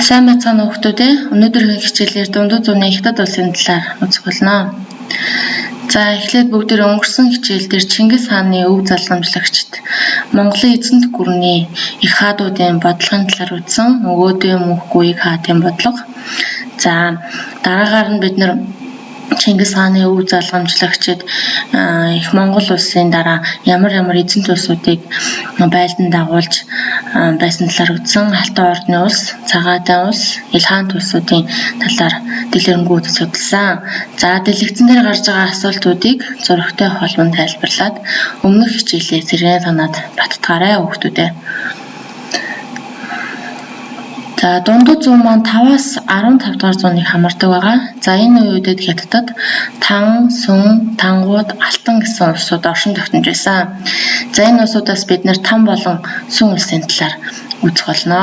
Сайн мэцхан хүүхдүүд өнөөдрийн хичээлээр дундад зууны Хятад улсын талаар үзэх болно. За эхлээд бүгд өнгөрсөн хичээл дээр Чингис хааны өв залгамжлагчид Монголын эзэнт гүрний их хаадуудын бодлогын талаар үзсэн. Өгөөдөө мөнхгүй их хаадын бодлого. За дараагаар нь бид нэр Чингис хааны өв залгамжлагчид их Монгол улсын дараа ямар эзэнт улсуудыг байлдан дагуулж байсан талаар үзсэн. Алтан ордны улс, Цагаатайн улс, Илхаант улсуудын талаар дэлгэрэнгүй судалсан. За дэлгэцэн дээр гарч байгаа асуултуудыг зурагтай холбон тайлбарлаад өмнөх хичээлээ сэргээн санаад баттгаарай хүүхдүүдээ. За дундад зуун маань 5-аас 15 дугаар зууныг хамардаг байгаа. За энэ үеүүдэд Хятадд Тан, Сүн, Тангууд, Алтан гэсэн улсууд оршин тогтнож байсан. За энэ улсуудаас бид нэр Тан болон Сүн улсын талаар үзэх болно.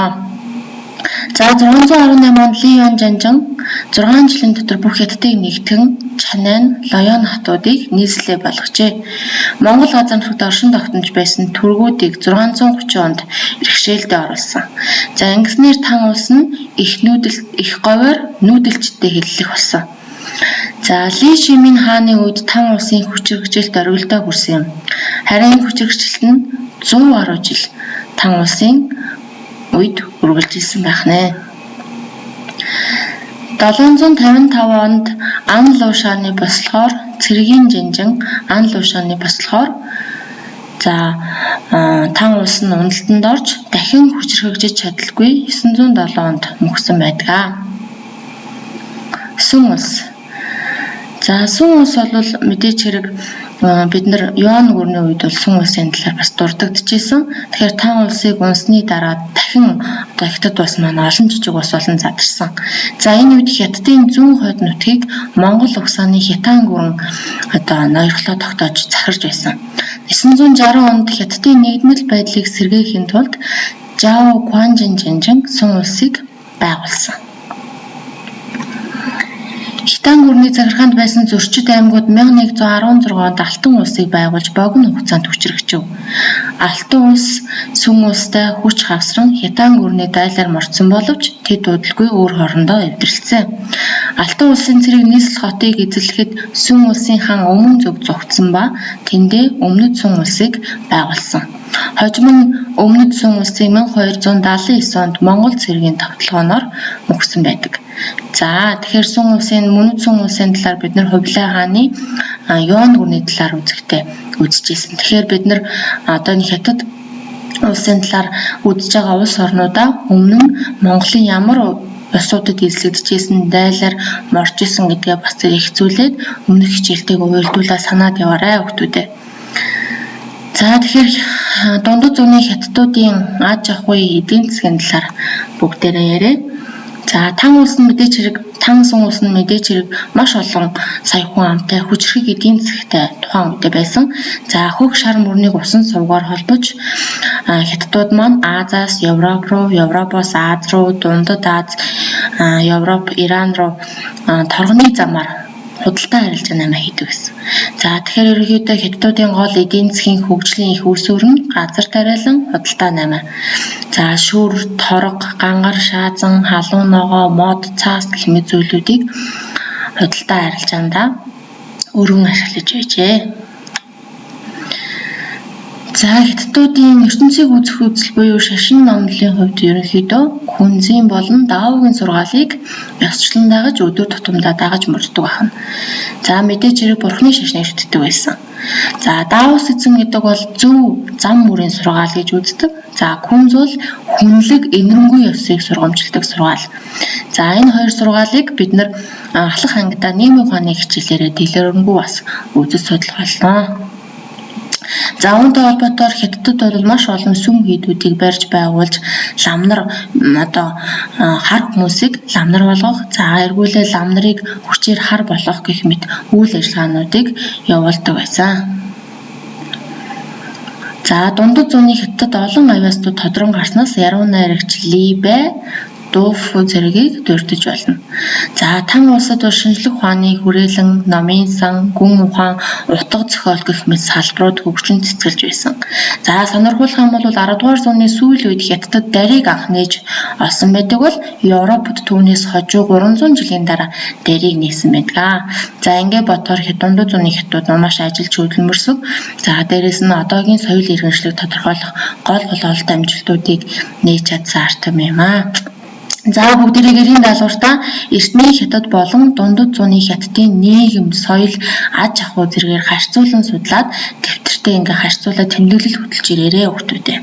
За 618 онд Ли Юан Жанжин 6 жилийн дотор бүх Хятадыг нэгтгэн Чанань, Лоён хотуудыг нийслэлээ болгожээ. Монгол газар нутагт оршин тогтнож байсан түргүүдийг 630 онд иргэшээлдээ оруулсан. За ингэснээр Тан улс нь их говьор нүүдэлчтэй хэллэх болсон. За Ли Шимин хааны үед Тан улсын хүчирхэгжилт оргилдоо хүрсэн юм. Харин энэ хүчирхэгжилт нь 100 гаруй жил Тан улсын үед үргэлжилсэн байх нэ. 755 онд Ан Лушаны бослохоор Цэргийн Жанжин Ан Лушаны бослохоор Тан улс нь уналтанд орж дахин хүчирхэгжиж чадалгүй 907 онд мөхсөн байдаг. Сүн улс. За Сүн улс бол мэдээч хэрэг бид нар Юан гүрний үед бол Сүн улсын талаар бас дурддагчээсэн. Тэгэхээр Тан улсыг унсны дараа дахин Хятад улс маань олон жижиг улс болон задарсан. За энэ үед Хятадын зүүн хойд нутгийг Монгол угсааны Хятаан гүрэн ноёрхлоо тогтоож захирж байсан. 960 онд Хятадын нэгдмэл байдлыг сэргээхийн тулд Жао Гуанжин Жанжин Сүн улсыг байгуулсан. Хятаан гүрний захиргаанд байсан зөрчид аймагуд 1116 онд Алтан улсыг байгуулж богино хугацаанд хүчирхэгжив. Алтан улс Сүн улстай хүч хавсран Хятаан гүрний дайлаар мордсон боловч тэд удалгүй өөр хоорондоо эвдэрлэсэн. Алтан улсын цэрэг нийслэл хотыг эзэрлэхэд Сүн улсын хаан өмнө зүг зугтсан ба тэндээ Өмнөд Сүн улсыг байгуулсан. Хожим нь Өмнөд Сүн улсыг 1279 онд Монгол цэргийн тогтолгооноор мөхсөн байдаг. За тэгэхээр Өмнөд Сүн улсын талаар бид нар Хувлай хааны Юан гүрний талаар үзчихсэн. Тэгэхээр бид нар одоо энэ Хятад улсын талаар үзэж байгаа улс орнуудаа өмнө нь Монголын ямар ёсуудад эзлэгдэжсэн дайлаар морж исэн гэдгээ бас ихзүүлээд өмнөх хичээлтэйг уялдуулаад санаад яваарай хүүхдүүдээ. За тэгэхээр дундад зууны Хятадуудын аж ахуй эдийн засгийн талаар бүгдээрээ яриа. За Тан улс нь мэдээч хэрэг Тан Сүн улс нь мэдээч хэрэг маш олон сая хүн амтай хүчрхэг эдийн засгтай тухайн үедээ байсан. За хөх шар мөрнийг усан сувгаар холбож Хятадууд маань Азиас Европ руу, Европоос Аз руу, Дундад Аз, Европ, Иран руу торгоны замаар худалдаа арилжаа намаа хийдэг гэсэн. За тэгэхээр ерөнхийдөө Хятадуудын гол эдийн засгийн хөгжлийн их үүсвэр нь газар тариалан худалдаа намаа. За шүүр, торго, гангар, шаазан, халуун ногоо, мод, цаас гэх мэт зүйлүүдийг худалдаа арилжаандаа өргөн ашиглаж байжээ. За Хятадуудын ертөнцийг үзэх үзэл буюу шашин номлолын хувьд ерөнхийдөө хүнзийн болон даавуугийн сургаалыг ёсчлон дагаж өдөр тутамдаа дагаж мөрддөг байна. За мэдээч хэрэг бурхны шашныг шүтдэг байсан. За даавус эзэн гэдэг бол зөв зам мөрийн сургаал гэж үздэг. За күнз бол хүнлэг энэрэнгүй ёсыг сургамжилдаг сургаал. За энэ хоёр сургаалыг бид нар ахлах ангидаа нийгмийн ухааны хичээлээрээ дэлгэрэнгүй бас үзэж судлах болно. За үүнтэй холбоотойгоор Хятадд бол маш олон сүм хийдүүдийг барьж байгуулж ламнар хар хүмүүсийг ламнар болгох, за эргүүлээ ламнарыг хүчээр хар болгох гэх мэт үйл ажиллагаануудыг явуулдаг байсан. За дундад зууны Хятадд олон авяастууд тодрон гарснаас яруу найрагч Ли Бай Дуфу зэргийг дурдж болно. За тан улсад бол шинжлэх ухааны хүрээлэн, номын сан, гүн ухаан, утга зохиол гэх мэт салбарууд хөгжин цэцгэлж байсан. За сонирхуулах юм бол 10 дугаар зууны сүүл үед Хятадд дарийг анх нээж олсон байдаг бол Европод түүнээс хожуу 300 жилийн дараа дарийг нээсэн байдаг. За ингээд бодохоор Дундад зууны хятад маш ажилч хөдөлмөрсөг. За дээрэс нь одоогийн соёл иргэншлиг тодорхойлох гол ололт амжилтуудыг нээж чадсан арт юм аа. За бүгдээрээ гэрийн даалгавартаа эртний Хятад болон Дундад зууны Хятадын нийгэм, соёл, аж ахуй зэргээр харьцуулан судлаад дэвтэртээ ингээ харьцуулаад тэмдэглэл хөтлөж ирээрээ хүүхдүүдээ.